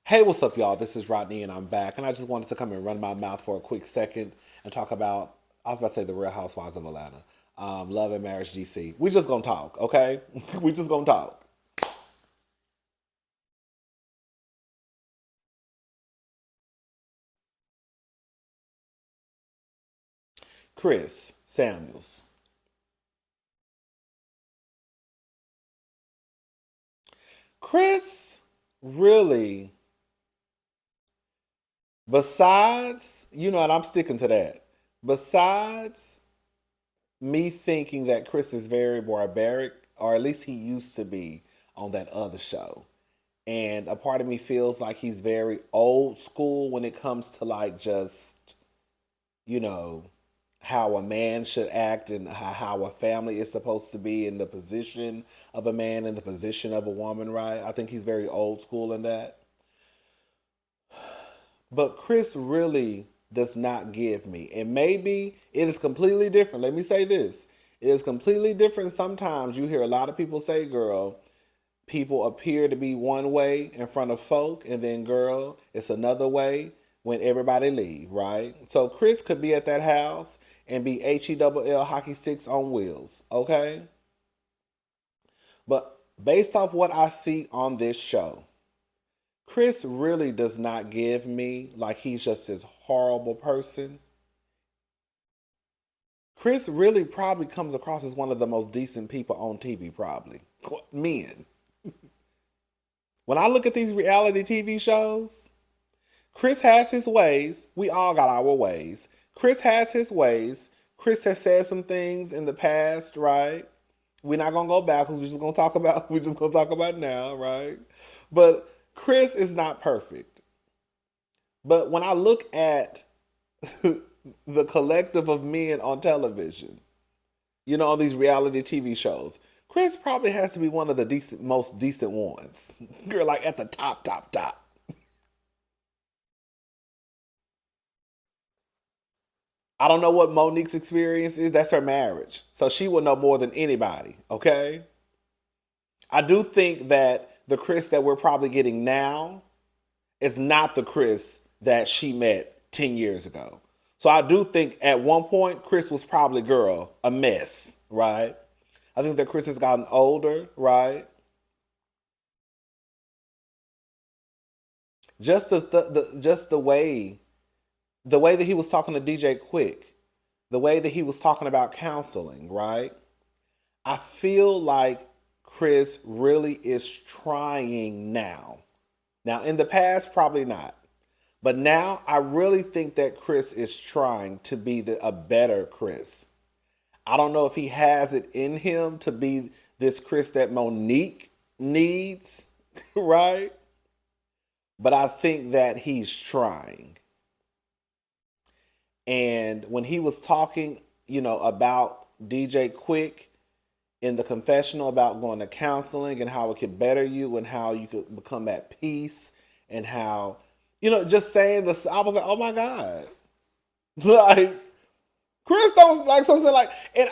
Hey, what's up, y'all? This is Rodney, and I'm back. And I just wanted to come and run my mouth for a quick second and talk about, I was about to say the Real Housewives of Atlanta, Love and Marriage DC. We just gonna talk, okay? We just gonna talk. Chris Samuels. Chris really, besides, and I'm sticking to that, besides me thinking that Chris is very barbaric, or at least he used to be on that other show. And a part of me feels like he's very old school when it comes to like just, you know, how a man should act and how a family is supposed to be in the position of a man and the position of a woman, right? I think he's very old school in that. But Chris really does not give me. And maybe it is completely different. Let me say this. It is completely different. Sometimes you hear a lot of people say, girl, people appear to be one way in front of folk, and then girl, it's another way when everybody leave, right? So Chris could be at that house and be HELL hockey sticks on wheels, okay? But based off what I see on this show, Chris really does not give me like he's just this horrible person. Chris really probably comes across as one of the most decent people on TV, probably. Men. When I look at these reality TV shows, Chris has his ways. We all got our ways. Chris has his ways. Chris has said some things in the past, right? We're not gonna go backwards. We're just gonna talk about now, right? But Chris is not perfect. But when I look at the collective of men on television, on these reality TV shows, Chris probably has to be one of the most decent ones. You're like at the top, top, top. I don't know what Monique's experience is. That's her marriage. So she will know more than anybody, okay? I do think that the Chris that we're probably getting now is not the Chris that she met 10 years ago. So I do think at one point, Chris was probably, girl, a mess, right? I think that Chris has gotten older, right? Just just the way that he was talking to DJ Quick, the way that he was talking about counseling, right? I feel like Chris really is trying now. Now, in the past, probably not. But now I really think that Chris is trying to be a better Chris. I don't know if he has it in him to be this Chris that Monique needs, right? But I think that he's trying. And when he was talking, about DJ Quick in the confessional about going to counseling and how it could better you and how you could become at peace and how, just saying this, I was like, oh my God. Like, Chris don't like something like, and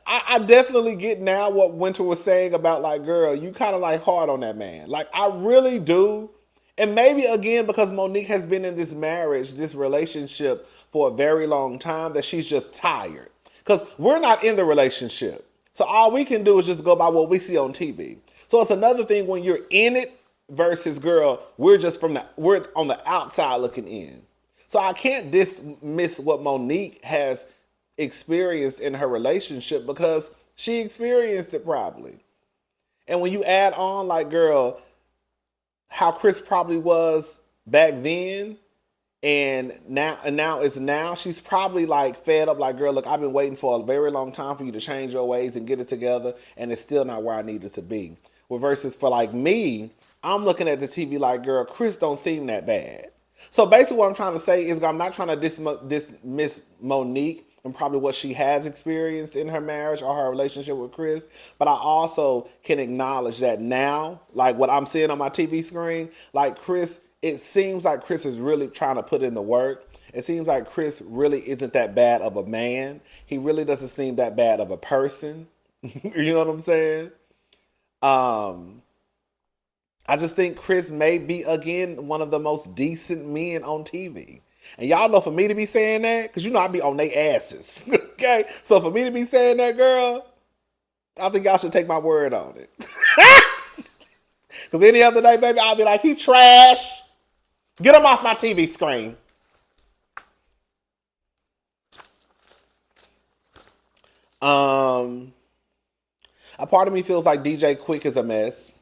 I definitely get now what Winter was saying about like, girl, you kind of like hard on that man. Like, I really do. And maybe again, because Monique has been in this marriage, this relationship for a very long time, that she's just tired. Because we're not in the relationship. So all we can do is just go by what we see on TV. So it's another thing when you're in it versus girl, we're on the outside looking in. So I can't dismiss what Monique has experienced in her relationship because she experienced it probably. And when you add on like girl, how Chris probably was back then and now she's probably like fed up like girl, look, I've been waiting for a very long time for you to change your ways and get it together and it's still not where I need it to be. Well, versus for like me, I'm looking at the TV like girl, Chris don't seem that bad. So basically what I'm trying to say is I'm not trying to dismiss Monique and probably what she has experienced in her marriage or her relationship with Chris, but I also can acknowledge that now, like what I'm seeing on my TV screen, like Chris, it seems like Chris is really trying to put in the work. It seems like Chris really isn't that bad of a man. He really doesn't seem that bad of a person. You know what I'm saying? Um, I just think Chris may be, again, one of the most decent men on TV. And y'all know, for me to be saying that, because you know I be on they asses. Okay? So for me to be saying that, girl, I think y'all should take my word on it. Because any other day, baby, I'll be like, he trash. Get him off my TV screen. A part of me feels like DJ Quick is a mess.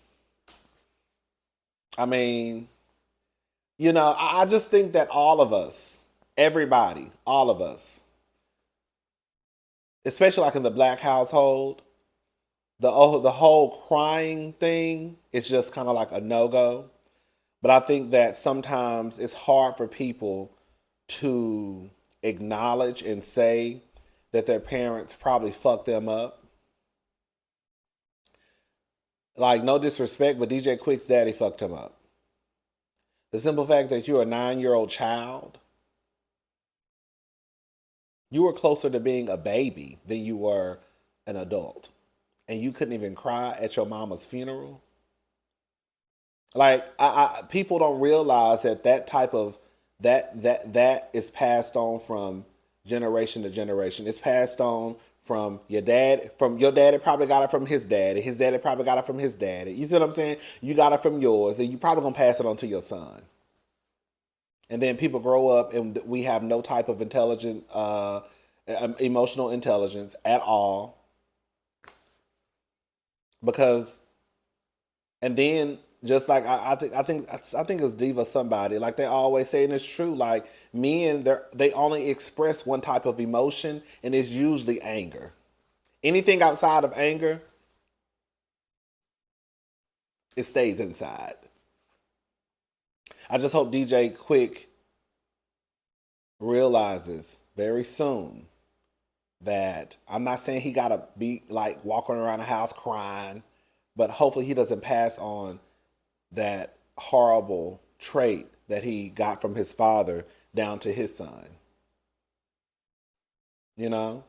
I mean, I just think that all of us, everybody, all of us, especially like in the black household, the whole crying thing is just kind of like a no-go. But I think that sometimes it's hard for people to acknowledge and say that their parents probably fucked them up. Like, no disrespect, but DJ Quick's daddy fucked him up. The simple fact that you're a 9-year-old child, you were closer to being a baby than you were an adult. And you couldn't even cry at your mama's funeral. Like, people don't realize that type of that is passed on from generation to generation. It's passed on from your dad. From your daddy probably got it from his daddy. His daddy probably got it from his daddy. You see what I'm saying? You got it from yours, and you probably gonna pass it on to your son. And then people grow up, and we have no type of intelligent, emotional intelligence at all. Because, and then just like I think it's Diva somebody, like they always say, and it's true. Like, men, they only express one type of emotion, and it's usually anger. Anything outside of anger, it stays inside. I just hope DJ Quick realizes very soon that, I'm not saying he gotta be like walking around the house crying, but hopefully he doesn't pass on that horrible trait that he got from his father down to his son. You know?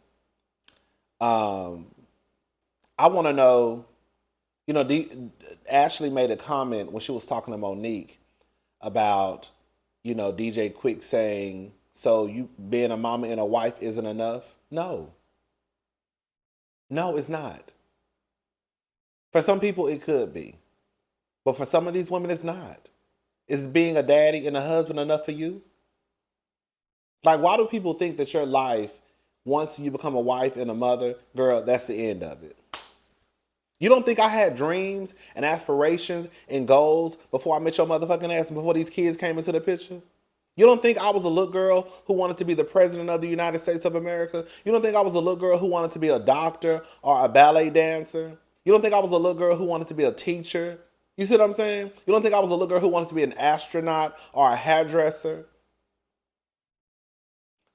I want to know, Ashley made a comment when she was talking to Monique about, DJ Quick saying, so you being a mama and a wife isn't enough? No. No, it's not. For some people, it could be. But for some of these women, it's not. Is being a daddy and a husband enough for you? Like, why do people think that your life, once you become a wife and a mother, girl, that's the end of it? You don't think I had dreams and aspirations and goals before I met your motherfucking ass and before these kids came into the picture? You don't think I was a little girl who wanted to be the president of the United States of America? You don't think I was a little girl who wanted to be a doctor or a ballet dancer? You don't think I was a little girl who wanted to be a teacher? You see what I'm saying? You don't think I was a little girl who wanted to be an astronaut or a hairdresser?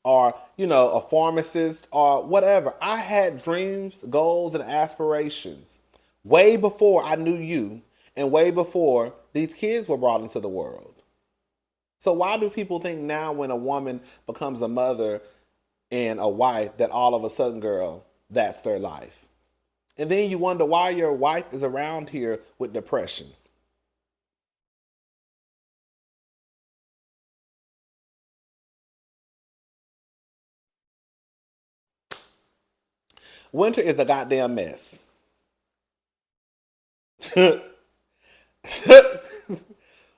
Or, a pharmacist or whatever. I had dreams, goals, and aspirations way before I knew you and way before these kids were brought into the world. So why do people think now when a woman becomes a mother and a wife that all of a sudden, girl, that's their life? And then you wonder why your wife is around here with depression. Winter is a goddamn mess.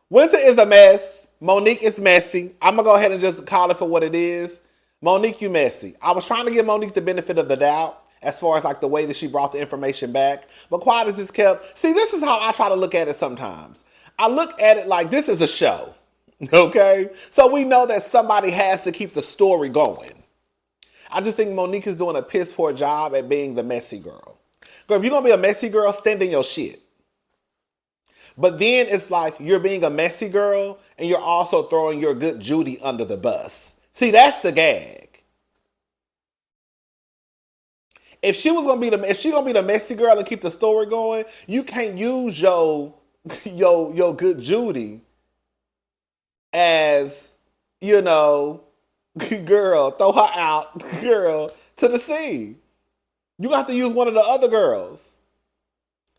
Winter is a mess. Monique is messy. I'm going to go ahead and just call it for what it is. Monique, you messy. I was trying to give Monique the benefit of the doubt as far as like the way that she brought the information back. But quiet as it's kept. See, this is how I try to look at it sometimes. I look at it like this is a show. Okay? So we know that somebody has to keep the story going. I just think Monique is doing a piss poor job at being the messy girl. Girl, if you're going to be a messy girl, stand in your shit. But then it's like you're being a messy girl and you're also throwing your good Judy under the bus. See, that's the gag. If she was gonna be the messy girl and keep the story going, you can't use your good Judy as, girl, throw her out, girl, to the sea. You have to use one of the other girls.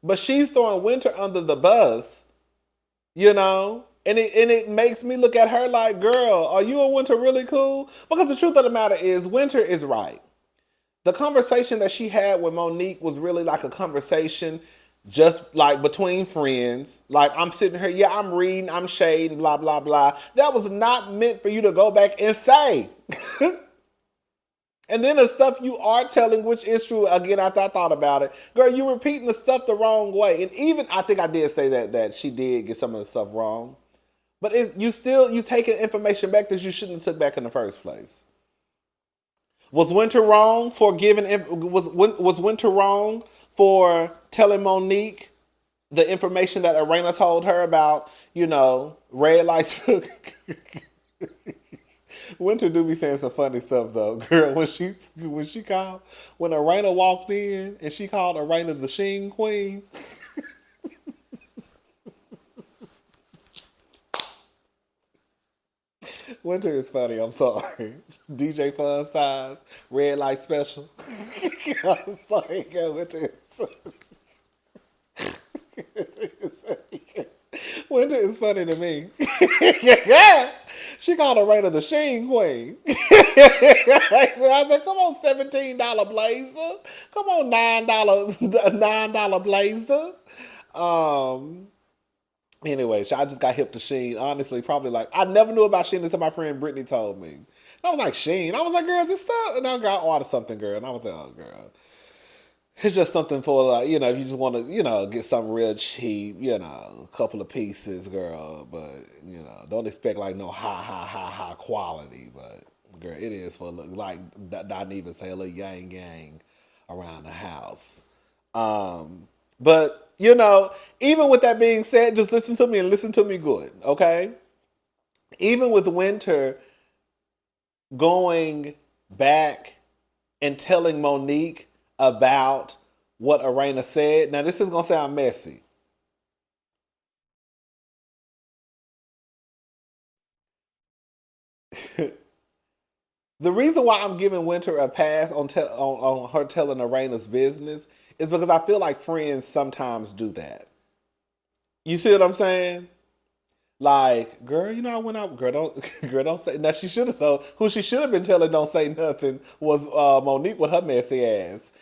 But she's throwing Winter under the bus you know? And it makes me look at her like, girl, are you and Winter really cool? Because the truth of the matter is, Winter is right. The conversation that she had with Monique was really like a conversation just like between friends. Like, I'm sitting here, yeah, I'm reading, I'm shading, blah, blah, blah. That was not meant for you to go back and say. And then the stuff you are telling, which is true, again, after I thought about it, girl, you repeating the stuff the wrong way. And even, I think I did say that she did get some of the stuff wrong. But you taking information back that you shouldn't have took back in the first place. Was Winter wrong for giving? Was Winter wrong for telling Monique the information that Arena told her about? Red lights. Winter do be saying some funny stuff though, girl. When Arena walked in and she called Arena the Sheen Queen. Winter is funny. I'm sorry. DJ Fun Size, Red Light Special. I'm sorry, girl. Winter is funny to me. Yeah. She called her Raina the Sheen Queen. I said, come on, $17 blazer. Come on, $9 blazer. Anyway, I just got hip to Sheen. Honestly, probably like, I never knew about Sheen until my friend Brittany told me. And I was like, Sheen? I was like, girl, is this stuff? And I got ordered something, girl. And I was like, oh, girl. It's just something for, like, if you just want to, get something real cheap, a couple of pieces, girl. But, don't expect, like, no high quality. But, girl, it is for, like, not even say a little yang around the house. But, even with that being said, just listen to me and listen to me good, okay? Even with Winter going back and telling Monique about what Arena said. Now, this is going to sound messy. The reason why I'm giving Winter a pass on her telling Arena's business is because I feel like friends sometimes do that. You see what I'm saying? Like, girl, I went out. Girl, don't say. Now she should have told. Who she should have been telling don't say nothing was Monique with her messy ass.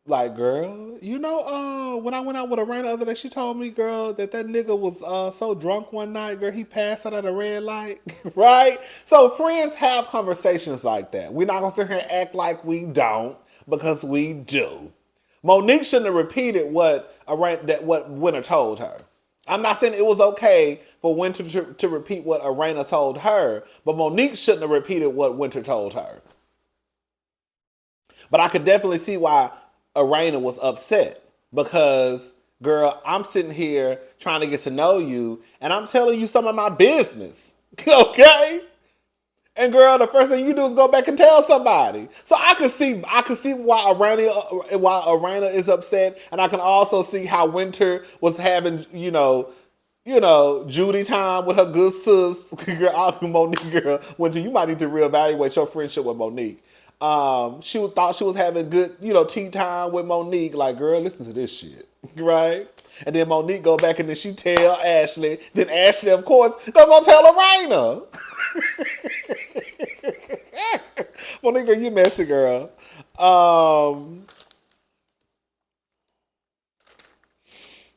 Like, girl, when I went out with Arena the other day, she told me, girl, that nigga was so drunk one night, girl, he passed out at a red light, right? So friends have conversations like that. We're not gonna sit here and act like we don't, because we do. Monique shouldn't have repeated what Winter told her. I'm not saying it was okay for Winter to repeat what Arena told her, but Monique shouldn't have repeated what Winter told her. But I could definitely see why Arena was upset, because, girl, I'm sitting here trying to get to know you, and I'm telling you some of my business, okay? And, girl, the first thing you do is go back and tell somebody. So I could see why Arena is upset, and I can also see how Winter was having, Judy time with her good sis. Girl, Monique, girl, Winter, you might need to reevaluate your friendship with Monique. She thought she was having good, tea time with Monique. Like, girl, listen to this shit, right? And then Monique go back and then she tell Ashley. Then Ashley, of course, gonna tell Arena. Monique, you messy girl.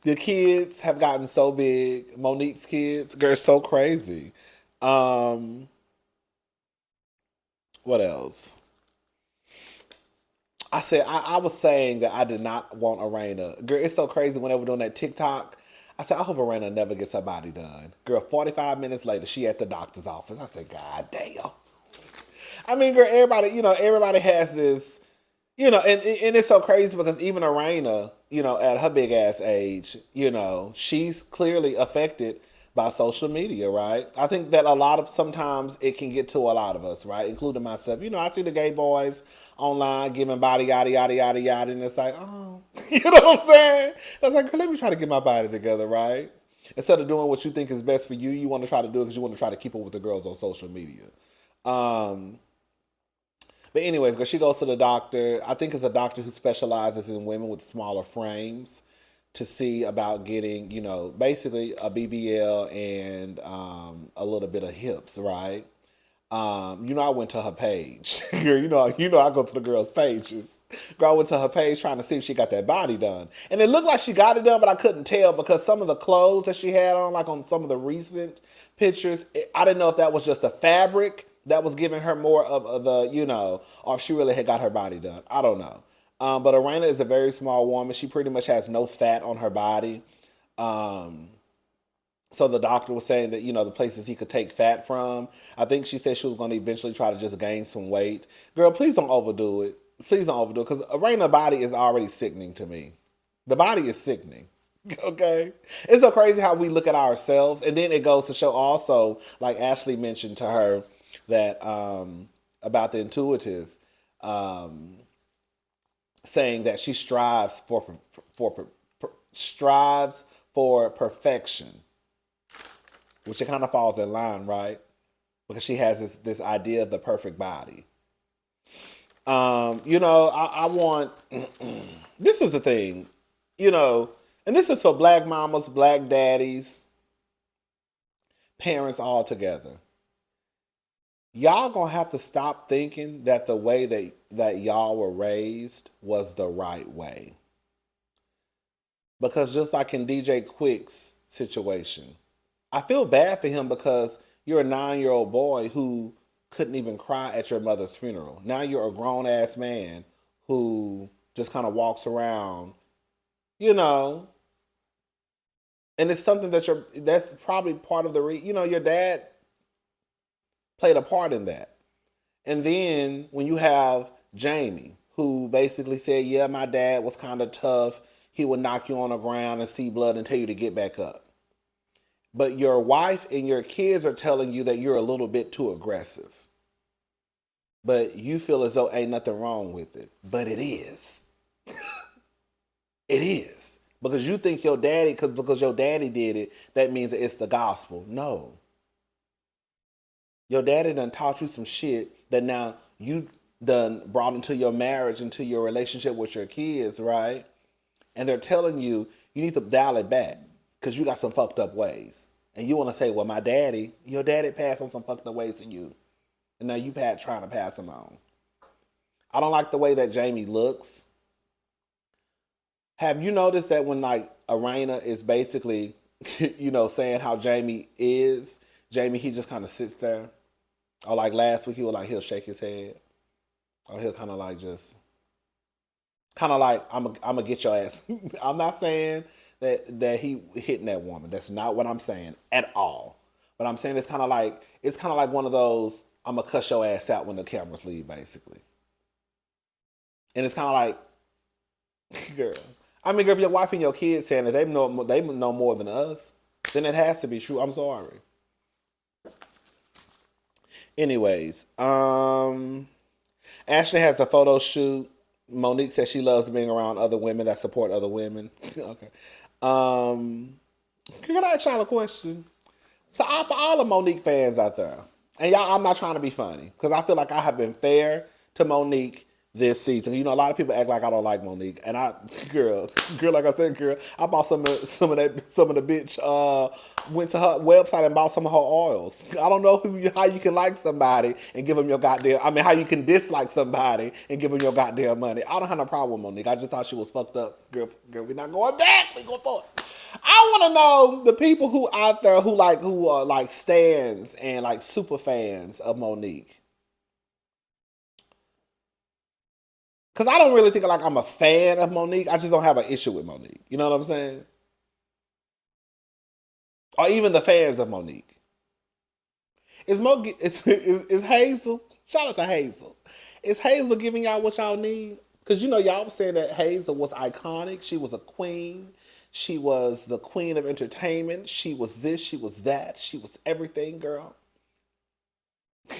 The kids have gotten so big. Monique's kids, girl, so crazy. What else? I was saying that I did not want Arena. Girl, it's so crazy whenever we're doing that TikTok. I said, I hope Arena never gets her body done. Girl, 45 minutes later, she at the doctor's office. I said, God damn. I mean, girl, everybody has this, and it's so crazy because even Arena, at her big ass age, she's clearly affected by social media, right? I think that sometimes it can get to a lot of us, right? Including myself. I see the gay boys online giving body yada yada yada yada, and it's like, oh, you know what I'm saying? It's like, let me try to get my body together, right? Instead of doing what you think is best for you, you want to try to do it because you want to try to keep up with the girls on social media. But anyways, girl, she goes to the doctor. I think it's a doctor who specializes in women with smaller frames to see about getting, basically a BBL and a little bit of hips, right? I went to her page. Girl, I go to the girl's pages. Girl, I went to her page trying to see if she got that body done. And it looked like she got it done, but I couldn't tell because some of the clothes that she had on, like on some of the recent pictures, I didn't know if that was just a fabric that was giving her more of the, or if she really had got her body done. I don't know. But Arena is a very small woman. She pretty much has no fat on her body. So the doctor was saying that, the places he could take fat from, I think she said she was going to eventually try to just gain some weight. Girl, please don't overdo it. Please don't overdo it because Arena's body is already sickening to me. The body is sickening. Okay? It's so crazy how we look at ourselves. And then it goes to show also, like Ashley mentioned to her, that about the intuitive, saying that she strives for perfection, which it kind of falls in line, right? Because she has this idea of the perfect body. I want. This is the thing, and this is for black mamas, black daddies, parents all together. Y'all gonna have to stop thinking that the way that y'all were raised was the right way. Because just like in DJ Quick's situation, I feel bad for him because you're a 9-year-old boy who couldn't even cry at your mother's funeral. Now you're a grown ass man who just kind of walks around, and it's something that's probably part of your dad played a part in that. And then when you have Jamie, who basically said, yeah, my dad was kind of tough. He would knock you on the ground and see blood and tell you to get back up. But your wife and your kids are telling you that you're a little bit too aggressive. But you feel as though ain't nothing wrong with it. But it is. It is. Because you think your daddy, because your daddy did it, that means that it's the gospel. No. Your daddy done taught you some shit that now you done brought into your marriage, into your relationship with your kids, right? And they're telling you need to dial it back because you got some fucked up ways. And you want to say, well, your daddy passed on some fucked up ways to you. And now you trying to pass them on. I don't like the way that Jamie looks. Have you noticed that when like Arena is basically, saying how Jamie is, he just kind of sits there. Or like last week, he'll shake his head. Or he'll kind of like I'm gonna get your ass. I'm not saying that he hitting that woman. That's not what I'm saying at all. But I'm saying it's kind of like one of those, I'm gonna cuss your ass out when the cameras leave, basically. And it's kind of like, girl. I mean, girl, if your wife and your kids saying that they know more than us, then it has to be true. I'm sorry. Anyways, Ashley has a photo shoot. Monique says she loves being around other women that support other women. Okay. Can I ask y'all a question? So for all the Monique fans out there, and y'all, I'm not trying to be funny, because I feel like I have been fair to Monique this season. A lot of people act like I don't like Monique, and girl, like I said, girl, I bought some of the bitch. Went to her website and bought some of her oils. I don't know how you can like somebody and give them your goddamn. I mean, how you can dislike somebody and give them your goddamn money. I don't have no problem with Monique. I just thought she was fucked up. Girl, we're not going back. We going forward. I want to know the people who out there who are like stans and like super fans of Monique. Because I don't really think like I'm a fan of Monique. I just don't have an issue with Monique. You know what I'm saying? Or even the fans of Monique. Is Hazel? Shout out to Hazel. Is Hazel giving y'all what y'all need? Because y'all were saying that Hazel was iconic. She was a queen. She was the queen of entertainment. She was this. She was that. She was everything, girl.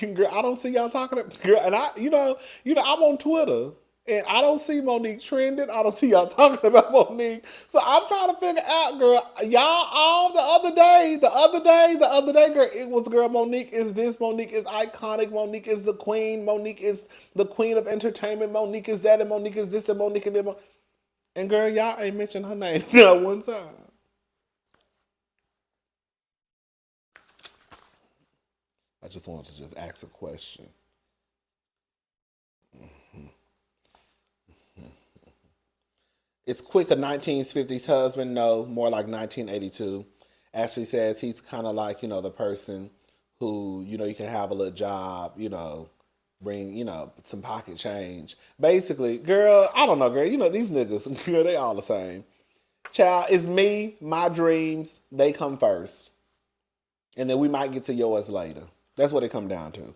Girl, I don't see y'all talking. Girl, and I'm on Twitter. And I don't see Monique trending. I don't see y'all talking about Monique. So I'm trying to figure out, girl, y'all all the other day, girl, it was, girl, Monique is this, Monique is iconic, Monique is the queen, Monique is the queen of entertainment, Monique is that, and Monique is this, and Monique and that. And girl, y'all ain't mentioned her name not one time. I just wanted to just ask a question. It's Quick a 1950s husband? No, more like 1982. Ashley says he's kind of like, the person who, you can have a little job, bring, some pocket change. Basically, girl, I don't know, girl. These niggas, girl, they all the same. Child, it's me, my dreams, they come first. And then we might get to yours later. That's what it come down to.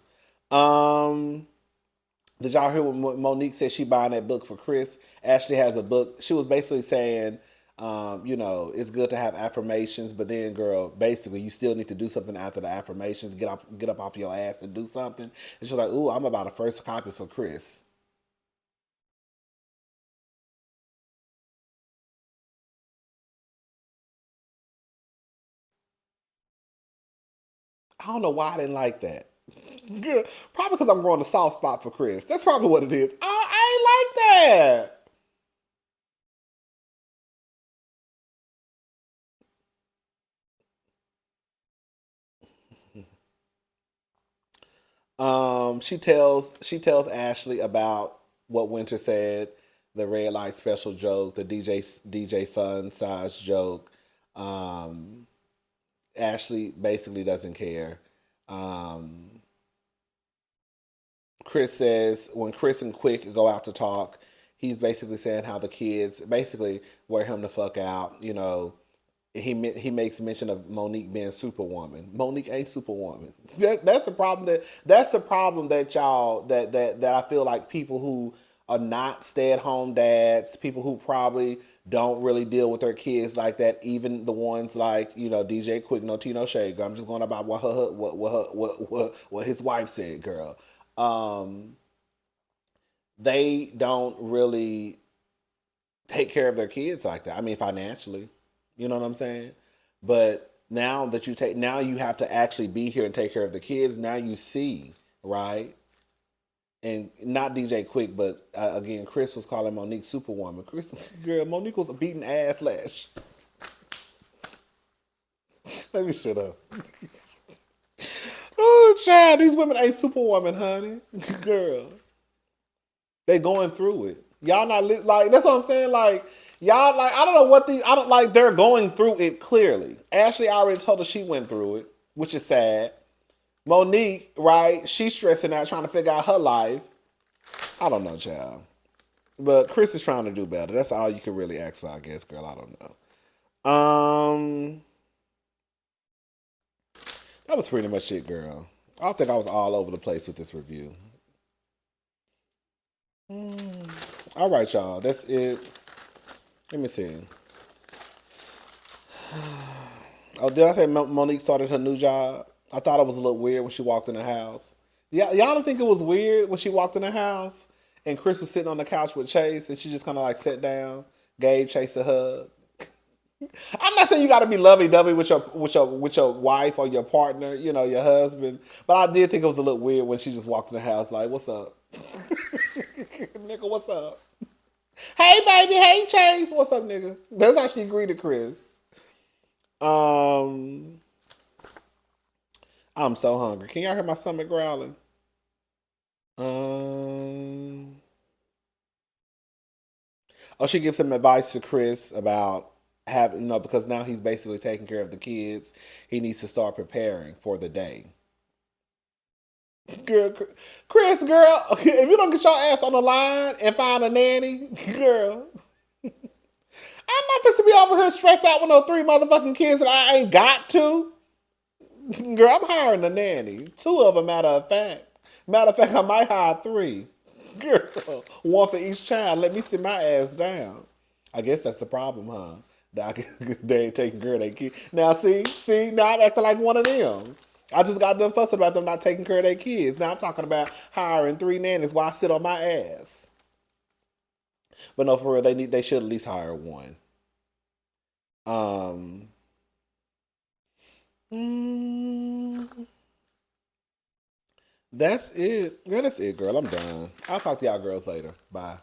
Did y'all hear what Monique said? She buying that book for Chris. Ashley has a book. She was basically saying, it's good to have affirmations, but then, girl, basically, you still need to do something after the affirmations. Get up off your ass and do something. And she's like, "Ooh, I'm about a first copy for Chris." I don't know why I didn't like that. Good. Probably because I'm growing a soft spot for Chris. That's probably what it is. I ain't like that. She tells Ashley about what Winter said, the red light special joke, the DJ fun size joke. Um, Ashley basically doesn't care. Um, Chris says when Chris and Quick go out to talk, he's basically saying how the kids basically wear him the fuck out. He makes mention of Monique being Superwoman. Monique ain't Superwoman. That's the problem. That's the problem that y'all that I feel like people who are not stay at home dads, people who probably don't really deal with their kids like that. Even the ones like DJ Quick, no Tino Shade. I'm just going about what his wife said, girl. Um, they don't really take care of their kids like that. I mean, financially, you know what I'm saying? But now you have to actually be here and take care of the kids. Now you see, right? And not DJ Quick, but again, Chris was calling Monique Superwoman. Chris, girl, Monique was a beating ass lash. Let me shut up. Oh, child, these women ain't Superwoman, honey. Girl, they going through it. Y'all not like that's what I'm saying. Like y'all like I don't know what I don't like. They're going through it clearly. Ashley already told us she went through it, which is sad. Monique, right? She's stressing out trying to figure out her life. I don't know, child. But Chris is trying to do better. That's all you can really ask for, I guess, girl. I don't know. That was pretty much it, girl. I think I was all over the place with this review. All right, y'all. That's it. Let me see. Oh, did I say Monique started her new job? I thought it was a little weird when she walked in the house. Yeah, y'all don't think it was weird when she walked in the house and Chris was sitting on the couch with Chase and she just kind of like sat down, gave Chase a hug. I'm not saying you got to be lovey-dovey with your wife or your partner, your husband, but I did think it was a little weird when she just walked in the house like, "What's up, nigga? What's up? Hey, baby. Hey, Chase. What's up, nigga?" That's how she greeted Chris. Um, I'm so hungry. Can y'all hear my stomach growling? Um, oh, she gives some advice to Chris about having, because now he's basically taking care of the kids. He needs to start preparing for the day. Girl, Chris, girl, if you don't get your ass on the line and find a nanny, girl, I'm not supposed to be over here stressed out with no three motherfucking kids that I ain't got to. Girl, I'm hiring a nanny. Two of them, matter of fact. Matter of fact, I might hire three. Girl, one for each child. Let me sit my ass down. I guess that's the problem, huh? They ain't taking care of their kids. Now, now I'm acting like one of them. I just got done fussing about them not taking care of their kids. Now I'm talking about hiring three nannies while I sit on my ass. But no, for real, they should at least hire one. Um, mm, that's it. Girl, that's it, girl. I'm done. I'll talk to y'all girls later. Bye.